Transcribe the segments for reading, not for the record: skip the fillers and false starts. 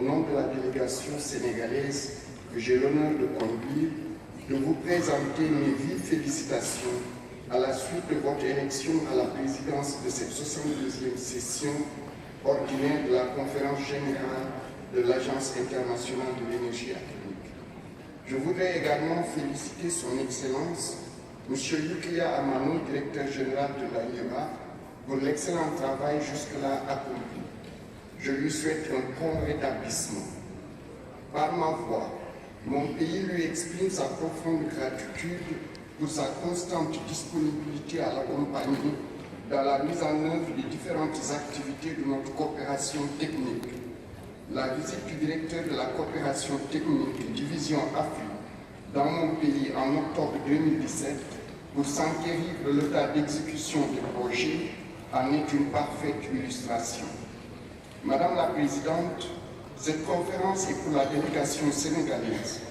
nom de la délégation sénégalaise que j'ai l'honneur de conduire, de vous présenter mes vives félicitations à la suite de votre élection à la présidence de cette 62e session ordinaire de la Conférence générale de l'Agence internationale de l'énergie atomique. Je voudrais également féliciter son Excellence, M. Yukiya Amano, directeur général de l'AIEA, pour l'excellent travail jusque-là accompli. Je lui souhaite un prompt rétablissement. Par ma voix, mon pays lui exprime sa profonde gratitude pour sa constante disponibilité à l'accompagner dans la mise en œuvre des différentes activités de notre coopération technique. La visite du directeur de la coopération technique Division Afrique dans mon pays en octobre 2017 pour s'enquérir de l'état d'exécution des projets en est une parfaite illustration. Madame la Présidente, cette conférence est pour la délégation sénégalaise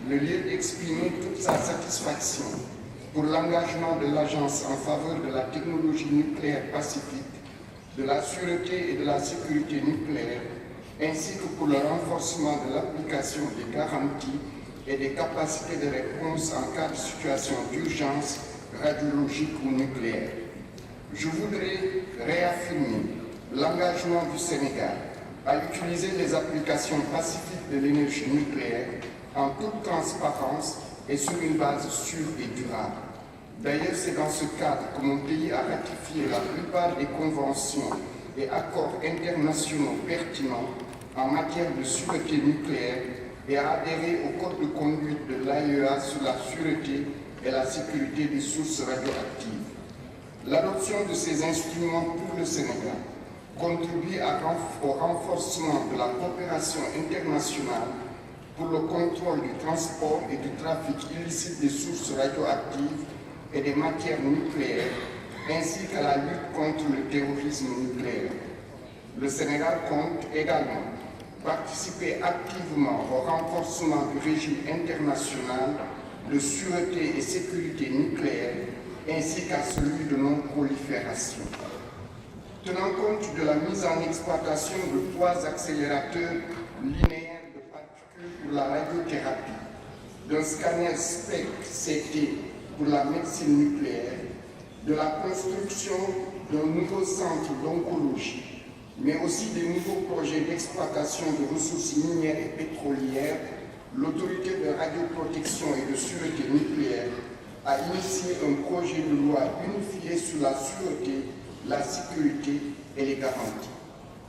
le lieu d'exprimer toute sa satisfaction pour l'engagement de l'Agence en faveur de la technologie nucléaire pacifique, de la sûreté et de la sécurité nucléaire, ainsi que pour le renforcement de l'application des garanties et des capacités de réponse en cas de situation d'urgence radiologique ou nucléaire. Je voudrais réaffirmer l'engagement du Sénégal à utiliser les applications pacifiques de l'énergie nucléaire en toute transparence et sur une base sûre et durable. D'ailleurs, c'est dans ce cadre que mon pays a ratifié la plupart des conventions et accords internationaux pertinents en matière de sûreté nucléaire et a adhéré au code de conduite de l'AIEA sur la sûreté et la sécurité des sources radioactives. L'adoption de ces instruments pour le Sénégal contribue au renforcement de la coopération internationale pour le contrôle du transport et du trafic illicite des sources radioactives et des matières nucléaires, ainsi qu'à la lutte contre le terrorisme nucléaire. Le Sénégal compte également participer activement au renforcement du régime international de sûreté et sécurité nucléaire, ainsi qu'à celui de non-prolifération. Tenant compte de la mise en exploitation de 3 accélérateurs linéaires de particules pour la radiothérapie, d'un scanner SPECT-CT pour la médecine nucléaire, de la construction d'un nouveau centre d'oncologie, mais aussi des nouveaux projets d'exploitation de ressources minières et pétrolières, l'autorité de radioprotection et de sûreté nucléaire a initié un projet de loi unifié sur la sûreté, la sécurité et les garanties.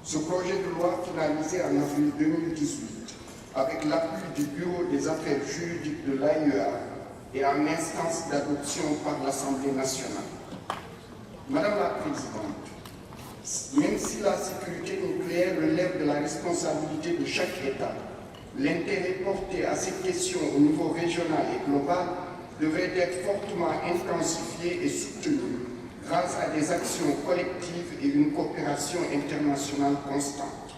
Ce projet de loi finalisé en avril 2018 avec l'appui du Bureau des affaires juridiques de l'AIEA et en instance d'adoption par l'Assemblée nationale. Madame la Présidente, même si la sécurité nucléaire relève de la responsabilité de chaque État, l'intérêt porté à cette question au niveau régional et global devrait être fortement intensifié et soutenu grâce à des actions collectives et une coopération internationale constante.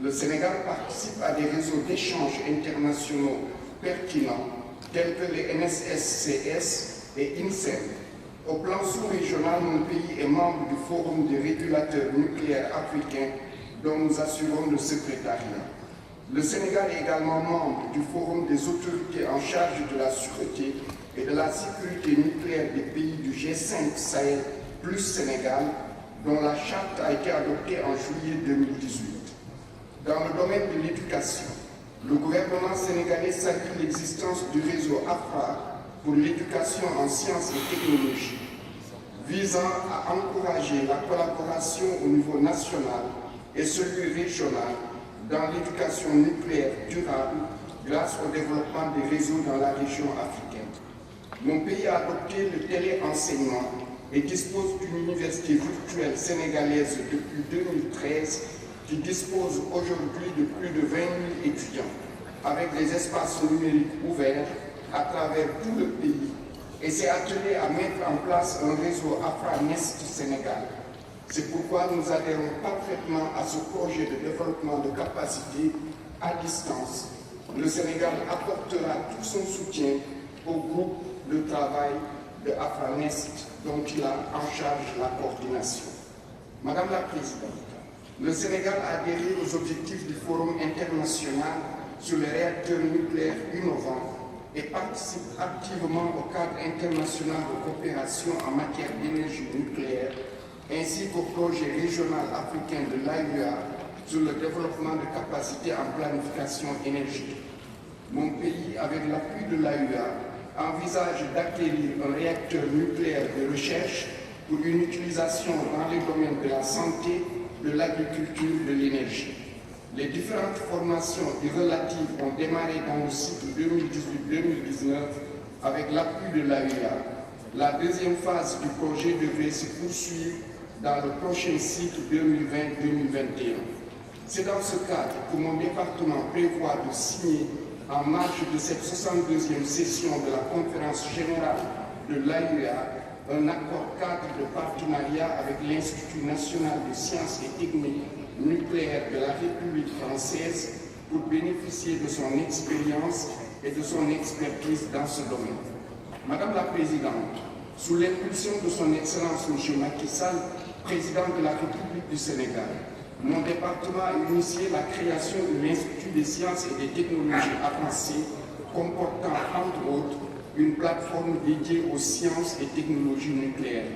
Le Sénégal participe à des réseaux d'échanges internationaux pertinents tels que les NSSCS et INSEP. Au plan sous-régional, mon pays est membre du Forum des régulateurs nucléaires africains dont nous assurons le secrétariat. Le Sénégal est également membre du Forum des autorités en charge de la sûreté et de la sécurité nucléaire des pays du G5 Sahel plus Sénégal, dont la charte a été adoptée en juillet 2018. Dans le domaine de l'éducation, le gouvernement sénégalais salue l'existence du réseau AFRA pour l'éducation en sciences et technologies, visant à encourager la collaboration au niveau national et celui régional dans l'éducation nucléaire durable grâce au développement des réseaux dans la région africaine. Mon pays a adopté le téléenseignement et dispose d'une université virtuelle sénégalaise depuis 2013 qui dispose aujourd'hui de plus de 20 000 étudiants, avec des espaces numériques ouverts à travers tout le pays et s'est attelé à mettre en place un réseau AFRA-NEST Sénégal. C'est pourquoi nous adhérons parfaitement à ce projet de développement de capacités à distance. Le Sénégal apportera tout son soutien au groupe de travail de AFRA-NEST dont il a en charge la coordination. Madame la Présidente, Le Sénégal a adhéré aux objectifs du Forum international sur les réacteurs nucléaires innovants et participe activement au cadre international de coopération en matière d'énergie nucléaire, ainsi qu'au projet régional africain de l'AUA sur le développement de capacités en planification énergétique. Mon pays, avec l'appui de l'AUA, envisage d'acquérir un réacteur nucléaire de recherche pour une utilisation dans les domaines de la santé, de l'agriculture et de l'énergie. Les différentes formations relatives ont démarré dans le cycle 2018-2019 avec l'appui de l'AUA. La deuxième phase du projet devrait se poursuivre dans le prochain cycle 2020-2021. C'est dans ce cadre que mon département prévoit de signer en marge de cette 62e session de la conférence générale de l'AUA un accord cadre de partenariat avec l'Institut national de sciences et techniques nucléaires de la République française pour bénéficier de son expérience et de son expertise dans ce domaine. Madame la Présidente, sous l'impulsion de son Excellence M. Macky Sall, Président de la République du Sénégal, mon département a initié la création de l'Institut des sciences et des technologies avancées, comportant entre autres une plateforme dédiée aux sciences et technologies nucléaires.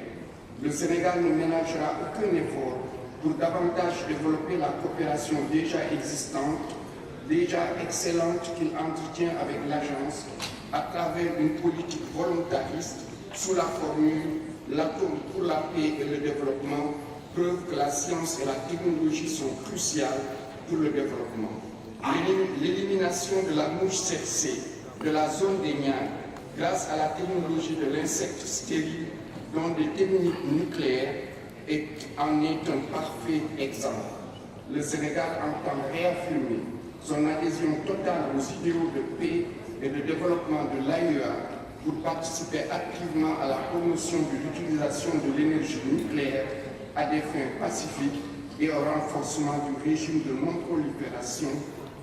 Le Sénégal ne ménagera aucun effort pour davantage développer la coopération déjà existante, déjà excellente qu'il entretient avec l'Agence à travers une politique volontariste sous la formule « l'atome pour la paix et le développement », preuve que la science et la technologie sont cruciales pour le développement. L'élimination de la mouche cercée de la zone des Niayes grâce à la technologie de l'insecte stérile dont des techniques nucléaires en est un parfait exemple. Le Sénégal entend réaffirmer son adhésion totale aux idéaux de paix et de développement de l'AUA pour participer activement à la promotion de l'utilisation de l'énergie nucléaire à des fins pacifiques et au renforcement du régime de non-prolifération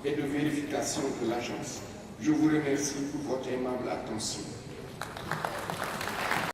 et de vérification de l'agence. Je vous remercie pour votre aimable attention.